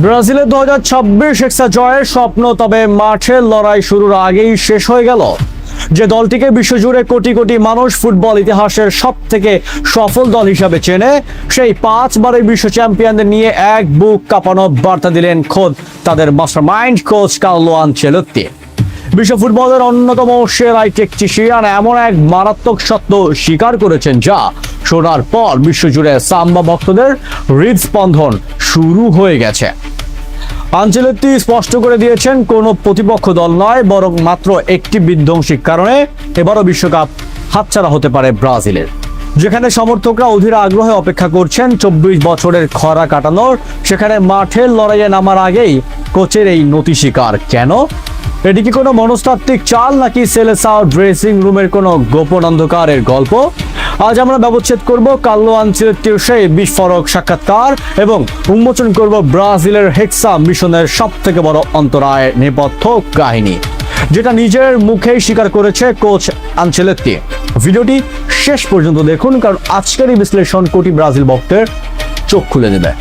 ব্রাজিলের 2026 হেক্সা জয়ের স্বপ্ন তবে মাঠের লড়াই শুরুর আগেই শেষ হয়ে গেল। যে দলটিকে বিশ্বজুড়ে কোটি কোটি মানুষ ফুটবল ইতিহাসের সব থেকে সফল দল হিসাবে চেনে, সেই 5 বারের বিশ্ব চ্যাম্পিয়নদের নিয়ে এক বুক কাঁপানো বার্তা দিলেন খোদ তাদের মাস্টারমাইন্ড কোচ কার্লো আনচেলত্তি। বিশ্ব ফুটবলের অন্যতম সেরা টেকটিশিয়ান এমন এক মারাত্মক সত্য স্বীকার করেছেন যা শোনার পর বিশ্বজুড়ে সাম্বা ভক্তদের হৃদস্পন্দন শুরু হয়ে গেছে। আনচেলত্তি স্পষ্ট করে দিয়েছেন, কোনো প্রতিপক্ষ দল নয়, বরং মাত্র একটি বিধ্বংসী কারণে এবারও বিশ্বকাপ হাতছাড়া হতে পারে ব্রাজিলের। যেখানে সমর্থকরা অধীর আগ্রহে অপেক্ষা করছেন 24 বছরের খরা কাটানোর, সেখানে মাঠের লড়াইয়ে নামার আগেই কোচের এই নতি স্বীকার কেন? এটি কি কোনো মনস্তাত্ত্বিক চাল, নাকি সেলেসাও ড্রেসিং রুমের কোনো গোপন অন্ধকারের গল্প? আজ আমরা ব্যবচ্ছেদ করব কার্লো আনচেলত্তির সেই বিস্ফোরক সাক্ষাৎকার এবং উন্মোচন করব ব্রাজিলের হেক্সা মিশনের সব থেকে বড় অন্তরায় নেপথ্য কাহিনী, যেটা নিজের মুখেই স্বীকার করেছে কোচ আনচেলত্তি। ভিডিওটি শেষ পর্যন্ত দেখুন, কারণ আজকের এই বিশ্লেষণ কোটি ব্রাজিল ভক্তের চোখ খুলে দেবে।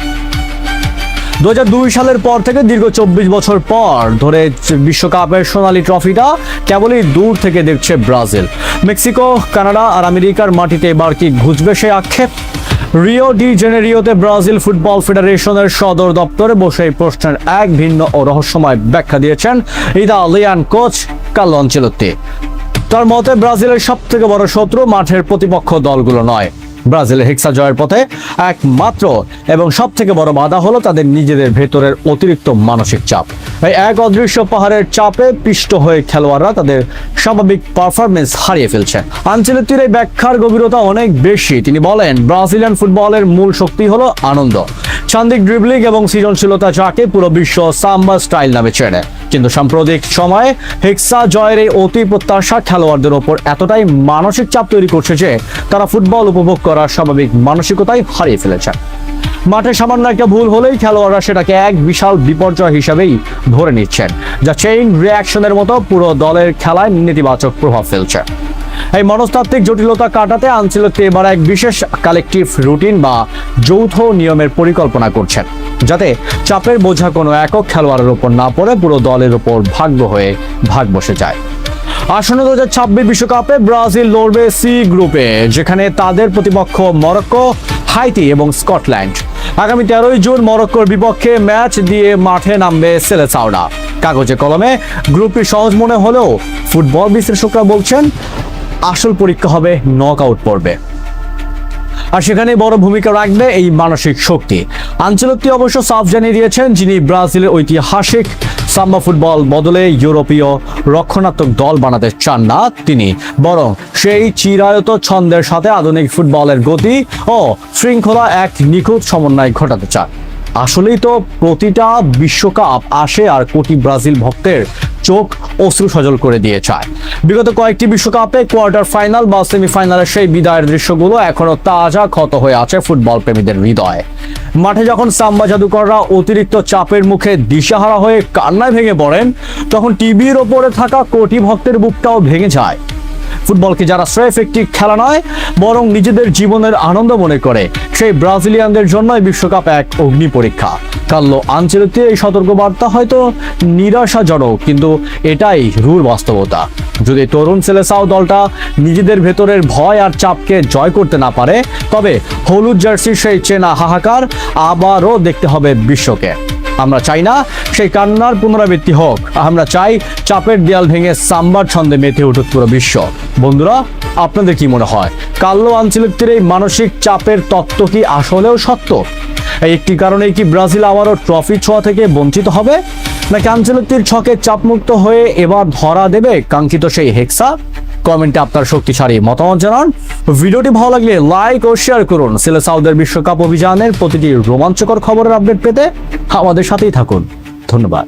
2002 সালের পর থেকে দীর্ঘ 24 বছর পর ধরে বিশ্বকাপের সোনালী ট্রফিটা কেবলই দূর থেকে দেখছে ব্রাজিল। মেক্সিকো, কানাডা আর আমেরিকার মাটিতে এবার কি ঘুচবে সেই আক্ষেপ? রিও ডি জেনেরিওতে ব্রাজিল ফুটবল ফেডারেশনের সদর দপ্তরে বসে এই প্রশ্নের এক ভিন্ন ও রহস্যময় ব্যাখ্যা দিয়েছেন ইতালিয়ান কোচ কার্লো আনচেলত্তি। তার মতে ব্রাজিলের সব থেকে বড় শত্রু মাঠের প্রতিপক্ষ দলগুলো নয়, ব্রাজিলের হেক্সা জয়ের পথে একমাত্র এবং সব থেকে বড় বাধা হলো তাদের নিজেদের ভেতরের অতিরিক্ত মানসিক চাপ। এই এক অদৃশ্য পাহাড়ের চাপে পিষ্ট হয়ে খেলোয়াড়রা তাদের স্বাভাবিক পারফরমেন্স হারিয়ে ফেলছে। আনচেলত্তির এই ব্যাখ্যার গভীরতা অনেক বেশি। তিনি বলেন, ব্রাজিলিয়ান ফুটবলের মূল শক্তি হলো আনন্দ, শান্তিক ড্রিবলিং এবং সৃজনশীলতা, যাকে পুরো বিশ্ব সাম্বা স্টাইল নামে চেনে। কিন্তু সাম্প্রতিক সময়ে হেক্সা জয়ের এই অতি প্রত্যাশা খেলোয়াড়দের ওপর এতটাই মানসিক চাপ তৈরি করছে যে তারা ফুটবল উপভোগ করার স্বাভাবিক মানসিকতাই হারিয়ে ফেলেছে। মাঠে সামান্য একটা ভুল হলেই খেলোয়াড়রা সেটাকে এক বিশাল বিপর্যয় হিসাবেই ধরে নিচ্ছেন, যা চেইন রিঅ্যাকশনের মতো পুরো দলের খেলায় নেতিবাচক প্রভাব ফেলছে। এই মনস্তাত্ত্বিক জটিলতা কাটাতে আনচেলত্তি এবার এক বিশেষ কালেকটিভ রুটিন বা যৌথ নিয়মের পরিকল্পনা করছেন, যাতে চাপের বোঝা কোনো একক খেলোয়াড়ের উপর না পড়ে পুরো দলের উপর ভাগ বসে যায়। আসন্ন 2026 বিশ্বকাপে ব্রাজিল লড়বে সি গ্রুপে, যেখানে তাদের প্রতিপক্ষ মরক্কো, হাইতি এবং স্কটল্যান্ড। আগামী 13 জুন মরক্কোর বিপক্ষে ম্যাচ দিয়ে মাঠে নামবে সেলেসাওরা। কাগজে কলমে গ্রুপটি সহজ মনে হলেও ফুটবল বিশ্লেষকরা বলছেন আসল পরীক্ষা হবে নকআউট পর্বে, আর সেখানে বড় ভূমিকা রাখবে এই মানসিক শক্তি। আনচেলত্তি অবশ্য সাফ জানিয়ে দিয়েছেন, যিনি ব্রাজিলের ঐতিহাসিক সাম্বা ফুটবল বদলে ইউরোপীয় রক্ষণাত্মক দল বানাতে চান না তিনি, বরং সেই চিরায়ত ছন্দের সাথে আধুনিক ফুটবলের গতি ও শৃঙ্খলা এক নিখুঁত সমন্বয় ঘটাতে চান। আসলেই তো প্রতিটা বিশ্বকাপ আসে আর কোটি ব্রাজিল ভক্তের চোখ অশ্রু সজল করে দিয়ে চায়। বিগত কয়েকটি বিশ্বকাপে কোয়ার্টার ফাইনাল বা সেমিফাইনালের সেই বিদায়ের দৃশ্যগুলো এখনো তাজা ক্ষত হয়ে আছে ফুটবল প্রেমীদের হৃদয়ে। মাঠে যখন সাম্বা জাদুকররা অতিরিক্ত চাপের মুখে দিশাহারা হয়ে কান্নায় ভেঙে পড়েন, তখন টিভির ওপরে থাকা কোটি ভক্তের বুকটাও ভেঙে যায়। ফুটবলকে যারা স্রেফ একটি খেলা নয়, বরং নিজেদের জীবনের আনন্দ মনে করে, সেই ব্রাজিলিয়ানদের জন্য এই বিশ্বকাপ এক অগ্নি পরীক্ষা। কার্লো আনচেলত্তির এই সতর্কবার্তা হয়তো নিরাশাজনক, কিন্তু এটাই রূঢ় বাস্তবতা। যদি তরুণ সেলেসাও দলটা নিজেদের ভেতরের ভয় আর চাপকে জয় করতে না পারে, তবে হলুদ জার্সির সেই চেনা হাহাকার আবারও দেখতে হবে বিশ্বকে। আমরা চাই না সেই কান্নার পুনরাবৃত্তি হোক, আমরা চাই চাপের দেয়াল ভেঙে সাম্বার ছন্দে মেতে উঠুক পুরো বিশ্ব। বন্ধুরা, আপনাদের কি মনে হয়, কার্লো আনচেলত্তির এই মানসিক চাপের তত্ত্ব কি আসলেও সত্য? এই একটি কারণেই কি ব্রাজিল আবারও ট্রফি ছোঁয়া থেকে বঞ্চিত হবে, নাকি আনচেলত্তির ছকে চাপমুক্ত হয়ে এবার ধরা দেবে কাঙ্ক্ষিত সেই হেক্সা? কমেন্টে আপনার শক্তিশালী মতামত জানান। ভিডিওটি ভালো লাগলে লাইক ও শেয়ার করুন। সেলেসাওদের বিশ্বকাপ অভিযানের প্রতিটি রোমাঞ্চকর খবরের আপডেট পেতে আমাদের সাথেই থাকুন। ধন্যবাদ।